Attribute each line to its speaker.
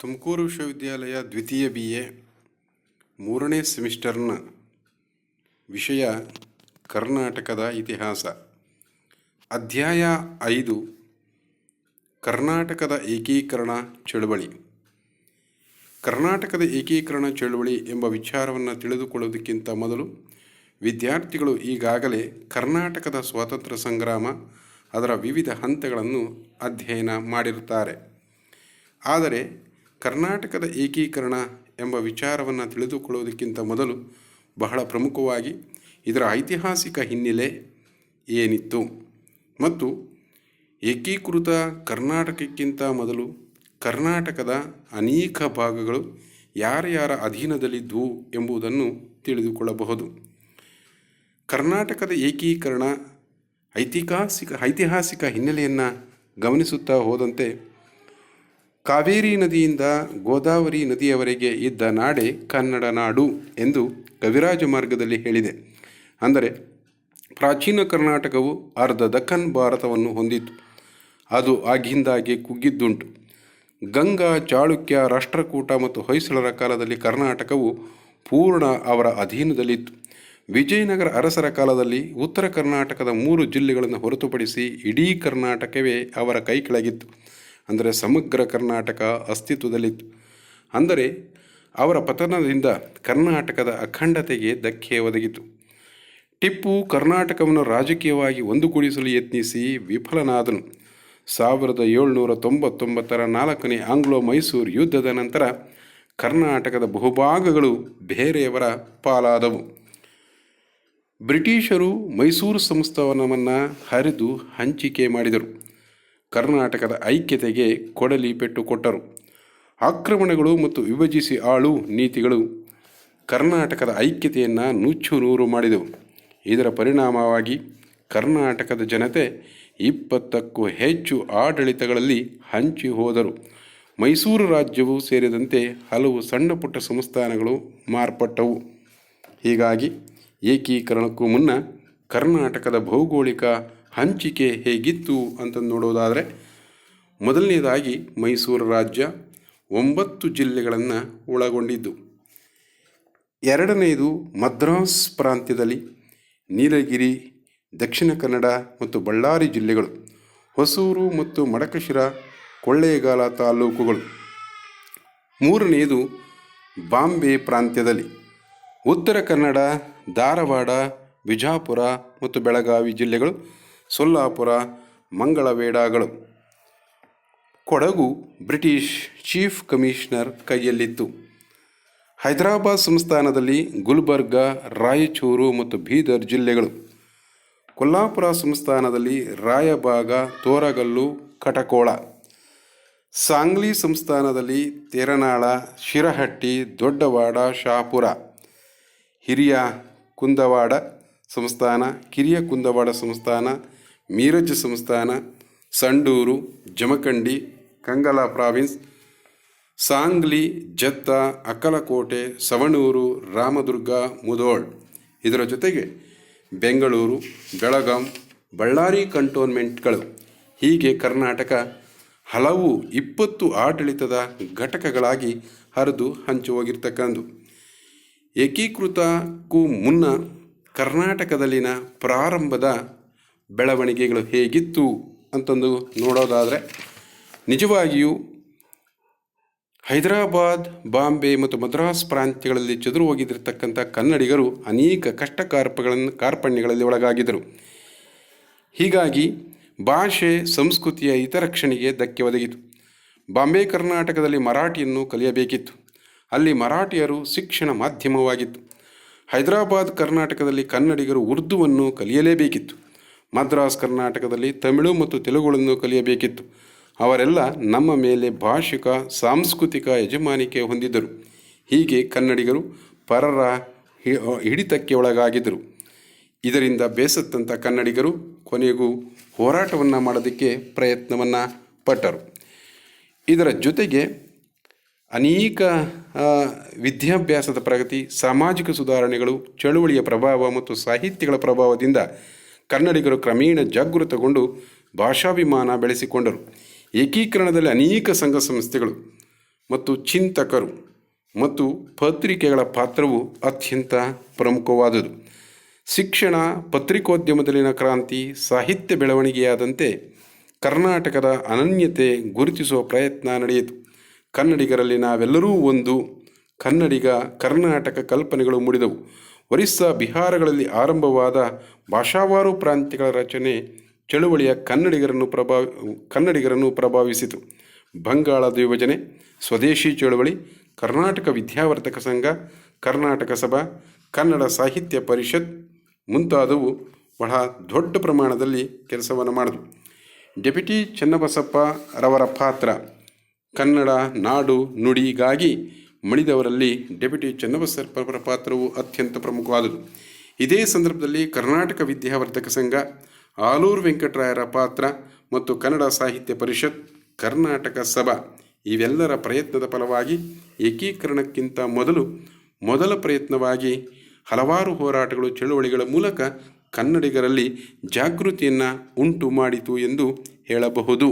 Speaker 1: ತುಮಕೂರು ವಿಶ್ವವಿದ್ಯಾಲಯ ದ್ವಿತೀಯ BA ಮೂರನೇ ಸೆಮಿಸ್ಟರ್ನ ವಿಷಯ ಕರ್ನಾಟಕದ ಇತಿಹಾಸ. ಅಧ್ಯಾಯ 5 ಕರ್ನಾಟಕದ ಏಕೀಕರಣ ಚಳುವಳಿ. ಕರ್ನಾಟಕದ ಏಕೀಕರಣ ಚಳುವಳಿ ಎಂಬ ವಿಚಾರವನ್ನು ತಿಳಿದುಕೊಳ್ಳುವುದಕ್ಕಿಂತ ಮೊದಲು ವಿದ್ಯಾರ್ಥಿಗಳು ಈಗಾಗಲೇ ಕರ್ನಾಟಕದ ಸ್ವಾತಂತ್ರ್ಯ ಸಂಗ್ರಾಮ, ಅದರ ವಿವಿಧ ಹಂತಗಳನ್ನು ಅಧ್ಯಯನ ಮಾಡಿರುತ್ತಾರೆ. ಆದರೆ ಕರ್ನಾಟಕದ ಏಕೀಕರಣ ಎಂಬ ವಿಚಾರವನ್ನು ತಿಳಿದುಕೊಳ್ಳುವುದಕ್ಕಿಂತ ಮೊದಲು ಬಹಳ ಪ್ರಮುಖವಾಗಿ ಇದರ ಐತಿಹಾಸಿಕ ಹಿನ್ನೆಲೆ ಏನಿತ್ತು ಮತ್ತು ಏಕೀಕೃತ ಕರ್ನಾಟಕಕ್ಕಿಂತ ಮೊದಲು ಕರ್ನಾಟಕದ ಅನೇಕ ಭಾಗಗಳು ಯಾರ್ಯಾರ ಅಧೀನದಲ್ಲಿದ್ದವು ಎಂಬುದನ್ನು ತಿಳಿದುಕೊಳ್ಳಬಹುದು. ಕರ್ನಾಟಕದ ಏಕೀಕರಣ ಐತಿಹಾಸಿಕ ಹಿನ್ನೆಲೆಯನ್ನು ಗಮನಿಸುತ್ತಾ ಹೋದಂತೆ ಕಾವೇರಿ ನದಿಯಿಂದ ಗೋದಾವರಿ ನದಿಯವರೆಗೆ ಇದ್ದ ನಾಡೇ ಕನ್ನಡ ನಾಡು ಎಂದು ಕವಿರಾಜ ಮಾರ್ಗದಲ್ಲಿ ಹೇಳಿದೆ. ಅಂದರೆ ಪ್ರಾಚೀನ ಕರ್ನಾಟಕವು ಅರ್ಧ ದಕ್ಕನ್ ಭಾರತವನ್ನು ಹೊಂದಿತ್ತು. ಅದು ಆಗಿಂದಾಗೆ ಕುಗ್ಗಿದ್ದುಂಟು. ಗಂಗಾ, ಚಾಳುಕ್ಯ, ರಾಷ್ಟ್ರಕೂಟ ಮತ್ತು ಹೊಯ್ಸಳರ ಕಾಲದಲ್ಲಿ ಕರ್ನಾಟಕವು ಪೂರ್ಣ ಅವರ ಅಧೀನದಲ್ಲಿತ್ತು. ವಿಜಯನಗರ ಅರಸರ ಕಾಲದಲ್ಲಿ ಉತ್ತರ ಕರ್ನಾಟಕದ 3 ಜಿಲ್ಲೆಗಳನ್ನು ಹೊರತುಪಡಿಸಿ ಇಡೀ ಕರ್ನಾಟಕವೇ ಅವರ ಕೈ ಕೆಳಗಿತ್ತು. ಅಂದರೆ ಸಮಗ್ರ ಕರ್ನಾಟಕ ಅಸ್ತಿತ್ವದಲ್ಲಿತ್ತು. ಅಂದರೆ ಅವರ ಪತನದಿಂದ ಕರ್ನಾಟಕದ ಅಖಂಡತೆಗೆ ಧಕ್ಕೆ ಒದಗಿತು. ಟಿಪ್ಪು ಕರ್ನಾಟಕವನ್ನು ರಾಜಕೀಯವಾಗಿ ಒಂದುಗೂಡಿಸಲು ಯತ್ನಿಸಿ ವಿಫಲನಾದನು. 1799ರ 4ನೇ ಆಂಗ್ಲೋ ಮೈಸೂರು ಯುದ್ಧದ ನಂತರ ಕರ್ನಾಟಕದ ಬಹುಭಾಗಗಳು ಬೇರೆಯವರ ಪಾಲಾದವು. ಬ್ರಿಟಿಷರು ಮೈಸೂರು ಸಂಸ್ಥಾನವನ್ನು ಹರಿದು ಹಂಚಿಕೆ ಮಾಡಿದರು. ಕರ್ನಾಟಕದ ಐಕ್ಯತೆಗೆ ಕೊಡಲಿ ಪೆಟ್ಟು ಕೊಟ್ಟರು. ಆಕ್ರಮಣಗಳು ಮತ್ತು ವಿಭಜಿಸಿ ಆಳು ನೀತಿಗಳು ಕರ್ನಾಟಕದ ಐಕ್ಯತೆಯನ್ನು ನುಚ್ಚು ಮಾಡಿದವು. ಇದರ ಪರಿಣಾಮವಾಗಿ ಕರ್ನಾಟಕದ ಜನತೆ 20ಕ್ಕೂ ಹೆಚ್ಚು ಆಡಳಿತಗಳಲ್ಲಿ ಹಂಚಿ ಹೋದರು. ಮೈಸೂರು ರಾಜ್ಯವು ಸೇರಿದಂತೆ ಹಲವು ಸಣ್ಣ ಪುಟ್ಟ ಸಂಸ್ಥಾನಗಳು ಮಾರ್ಪಟ್ಟವು. ಹೀಗಾಗಿ ಏಕೀಕರಣಕ್ಕೂ ಮುನ್ನ ಕರ್ನಾಟಕದ ಭೌಗೋಳಿಕ ಹಂಚಿಕೆ ಹೇಗಿತ್ತು ಅಂತ ನೋಡೋದಾದರೆ, ಮೊದಲನೇದಾಗಿ ಮೈಸೂರು ರಾಜ್ಯ 9 ಜಿಲ್ಲೆಗಳನ್ನು ಒಳಗೊಂಡಿದ್ದು. ಎರಡನೆಯದು ಮದ್ರಾಸ್ ಪ್ರಾಂತ್ಯದಲ್ಲಿ ನೀಲಗಿರಿ, ದಕ್ಷಿಣ ಕನ್ನಡ ಮತ್ತು ಬಳ್ಳಾರಿ ಜಿಲ್ಲೆಗಳು, ಹೊಸೂರು ಮತ್ತು ಮಡಕಶಿರ, ಕೊಳ್ಳೇಗಾಲ ತಾಲೂಕುಗಳು. ಮೂರನೆಯದು ಬಾಂಬೆ ಪ್ರಾಂತ್ಯದಲ್ಲಿ ಉತ್ತರ ಕನ್ನಡ, ಧಾರವಾಡ, ವಿಜಾಪುರ ಮತ್ತು ಬೆಳಗಾವಿ ಜಿಲ್ಲೆಗಳು, ಸೊಲ್ಲಾಪುರ, ಮಂಗಳವೇಢಗಳು. ಕೊಡಗು ಬ್ರಿಟಿಷ್ ಚೀಫ್ ಕಮಿಷನರ್ ಕೈಯಲ್ಲಿತ್ತು. ಹೈದರಾಬಾದ್ ಸಂಸ್ಥಾನದಲ್ಲಿ ಗುಲ್ಬರ್ಗ, ರಾಯಚೂರು ಮತ್ತು ಬೀದರ್ ಜಿಲ್ಲೆಗಳು. ಕೊಲ್ಲಾಪುರ ಸಂಸ್ಥಾನದಲ್ಲಿ ರಾಯಬಾಗ, ತೋರಗಲ್ಲು, ಕಟಕೋಳ. ಸಾಂಗ್ಲಿ ಸಂಸ್ಥಾನದಲ್ಲಿ ತೆರನಾಳ, ಶಿರಹಟ್ಟಿ, ದೊಡ್ಡವಾಡ, ಶಹಾಪುರ. ಹಿರಿಯ ಕುಂದವಾಡ ಸಂಸ್ಥಾನ, ಕಿರಿಯ ಕುಂದವಾಡ ಸಂಸ್ಥಾನ, ಮೀರಜ್ ಸಂಸ್ಥಾನ, ಸಂಡೂರು, ಜಮಖಂಡಿ, ಕಂಗಲ ಪ್ರಾವಿನ್ಸ್, ಸಾಂಗ್ಲಿ, ಜತ್ತ, ಅಕ್ಕಲಕೋಟೆ, ಸವಣೂರು, ರಾಮದುರ್ಗ, ಮುಧೋಳ್. ಇದರ ಜೊತೆಗೆ ಬೆಂಗಳೂರು, ಬೆಳಗಾಂ, ಬಳ್ಳಾರಿ ಕಂಟೋನ್ಮೆಂಟ್ಗಳು. ಹೀಗೆ ಕರ್ನಾಟಕ ಹಲವು 20 ಆಡಳಿತದ ಘಟಕಗಳಾಗಿ ಹರಿದು ಹಂಚಿ ಹೋಗಿರ್ತಕ್ಕಂಥದ್ದು. ಏಕೀಕೃತಕ್ಕೂ ಮುನ್ನ ಕರ್ನಾಟಕದಲ್ಲಿನ ಪ್ರಾರಂಭದ ಬೆಳವಣಿಗೆಗಳು ಹೇಗಿತ್ತು ಅಂತಂದು ನೋಡೋದಾದರೆ, ನಿಜವಾಗಿಯೂ ಹೈದರಾಬಾದ್, ಬಾಂಬೆ ಮತ್ತು ಮದ್ರಾಸ್ ಪ್ರಾಂತ್ಯಗಳಲ್ಲಿ ಚದುರು ಹೋಗಿದ್ದಿರ್ತಕ್ಕಂಥ ಕನ್ನಡಿಗರು ಅನೇಕ ಕಾರ್ಪಣ್ಯಗಳಲ್ಲಿ ಒಳಗಾಗಿದ್ದರು. ಹೀಗಾಗಿ ಭಾಷೆ, ಸಂಸ್ಕೃತಿಯ ಹಿತರಕ್ಷಣೆಗೆ ಧಕ್ಕೆ ಒದಗಿತು. ಬಾಂಬೆ ಕರ್ನಾಟಕದಲ್ಲಿ ಮರಾಠಿಯನ್ನು ಕಲಿಯಬೇಕಿತ್ತು. ಅಲ್ಲಿ ಮರಾಠಿಯರು ಶಿಕ್ಷಣ ಮಾಧ್ಯಮವಾಗಿತ್ತು. ಹೈದರಾಬಾದ್ ಕರ್ನಾಟಕದಲ್ಲಿ ಕನ್ನಡಿಗರು ಉರ್ದುವನ್ನು ಕಲಿಯಲೇಬೇಕಿತ್ತು. ಮದ್ರಾಸ್ ಕರ್ನಾಟಕದಲ್ಲಿ ತಮಿಳು ಮತ್ತು ತೆಲುಗುಗಳನ್ನು ಕಲಿಯಬೇಕಿತ್ತು. ಅವರೆಲ್ಲ ನಮ್ಮ ಮೇಲೆ ಭಾಷಿಕ, ಸಾಂಸ್ಕೃತಿಕ ಯಜಮಾನಿಕೆ ಹೊಂದಿದ್ದರು. ಹೀಗೆ ಕನ್ನಡಿಗರು ಪರರ ಹಿಡಿತಕ್ಕೆ ಒಳಗಾಗಿದ್ದರು. ಇದರಿಂದ ಬೇಸತ್ತಂಥ ಕನ್ನಡಿಗರು ಕೊನೆಗೂ ಹೋರಾಟವನ್ನು ಮಾಡೋದಕ್ಕೆ ಪ್ರಯತ್ನವನ್ನು ಪಟ್ಟರು. ಇದರ ಜೊತೆಗೆ ಅನೇಕ ವಿದ್ಯಾಭ್ಯಾಸದ ಪ್ರಗತಿ, ಸಾಮಾಜಿಕ ಸುಧಾರಣೆಗಳು, ಚಳುವಳಿಯ ಪ್ರಭಾವ ಮತ್ತು ಸಾಹಿತ್ಯಗಳ ಪ್ರಭಾವದಿಂದ ಕನ್ನಡಿಗರು ಕ್ರಮೇಣ ಜಾಗೃತಗೊಂಡು ಭಾಷಾಭಿಮಾನ ಬೆಳೆಸಿಕೊಂಡರು. ಏಕೀಕರಣದಲ್ಲಿ ಅನೇಕ ಸಂಘ ಸಂಸ್ಥೆಗಳು ಮತ್ತು ಚಿಂತಕರು ಮತ್ತು ಪತ್ರಿಕೆಗಳ ಪಾತ್ರವು ಅತ್ಯಂತ ಪ್ರಮುಖವಾದುದು. ಶಿಕ್ಷಣ, ಪತ್ರಿಕೋದ್ಯಮದಲ್ಲಿನ ಕ್ರಾಂತಿ, ಸಾಹಿತ್ಯ ಬೆಳವಣಿಗೆಯಾದಂತೆ ಕರ್ನಾಟಕದ ಅನನ್ಯತೆ ಗುರುತಿಸುವ ಪ್ರಯತ್ನ ನಡೆಯಿತು. ಕನ್ನಡಿಗರಲ್ಲಿ ನಾವೆಲ್ಲರೂ ಒಂದು, ಕನ್ನಡಿಗ, ಕರ್ನಾಟಕ ಕಲ್ಪನೆಗಳು ಮೂಡಿದವು. ಒರಿಸ್ಸಾ, ಬಿಹಾರಗಳಲ್ಲಿ ಆರಂಭವಾದ ಭಾಷಾವಾರು ಪ್ರಾಂತ್ಯಗಳ ರಚನೆ ಚಳುವಳಿಯ ಕನ್ನಡಿಗರನ್ನು ಪ್ರಭಾವಿಸಿತು. ಬಂಗಾಳದ ವಿಭಜನೆ, ಸ್ವದೇಶಿ ಚಳುವಳಿ, ಕರ್ನಾಟಕ ವಿದ್ಯಾವರ್ಧಕ ಸಂಘ, ಕರ್ನಾಟಕ ಸಭಾ, ಕನ್ನಡ ಸಾಹಿತ್ಯ ಪರಿಷತ್ ಮುಂತಾದವು ಬಹಳ ದೊಡ್ಡ ಪ್ರಮಾಣದಲ್ಲಿ ಕೆಲಸವನ್ನು ಮಾಡಿದವು. ಡೆಪ್ಯೂಟಿ ಚನ್ನಬಸಪ್ಪ ರವರ ಪಾತ್ರ. ಕನ್ನಡ ನಾಡು ನುಡಿಗಾಗಿ ಮಡಿದವರಲ್ಲಿ ಡೆಪ್ಯೂಟಿ ಚನ್ನಬಸಪ್ಪರ ಪಾತ್ರವು ಅತ್ಯಂತ ಪ್ರಮುಖವಾದುದು. ಇದೇ ಸಂದರ್ಭದಲ್ಲಿ ಕರ್ನಾಟಕ ವಿದ್ಯಾವರ್ಧಕ ಸಂಘ, ಆಲೂರು ವೆಂಕಟರಾಯರ ಪಾತ್ರ ಮತ್ತು ಕನ್ನಡ ಸಾಹಿತ್ಯ ಪರಿಷತ್, ಕರ್ನಾಟಕ ಸಭಾ ಇವೆಲ್ಲರ ಪ್ರಯತ್ನದ ಫಲವಾಗಿ ಏಕೀಕರಣಕ್ಕಿಂತ ಮೊದಲ ಪ್ರಯತ್ನವಾಗಿ ಹಲವಾರು ಹೋರಾಟಗಳು, ಚಳುವಳಿಗಳ ಮೂಲಕ ಕನ್ನಡಿಗರಲ್ಲಿ ಜಾಗೃತಿಯನ್ನು ಉಂಟು ಮಾಡಿತು ಎಂದು ಹೇಳಬಹುದು.